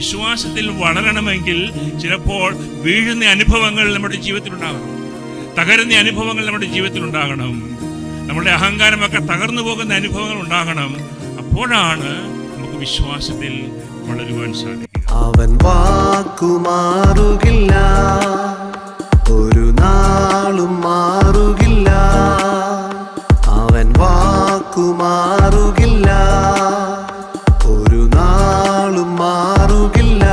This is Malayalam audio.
വിശ്വാസത്തിൽ വളരണമെങ്കിൽ ചിലപ്പോൾ വീഴുന്ന അനുഭവങ്ങൾ നമ്മുടെ ജീവിതത്തിലുണ്ടാകണം, തകരുന്ന അനുഭവങ്ങൾ നമ്മുടെ ജീവിതത്തിലുണ്ടാകണം, നമ്മുടെ അഹങ്കാരമൊക്കെ തകർന്നു പോകുന്ന അനുഭവങ്ങൾ ഉണ്ടാകണം. അപ്പോഴാണ് നമുക്ക് വിശ്വാസത്തിൽ വളരുവാൻ സാധിക്കുക. അവൻ വാക്കുമാറുകില്ല, ഒരു നാളും മാറുകില്ല. അവൻ വാക്കുമാറുകില്ല, ഒരു നാളും മാറുകില്ല.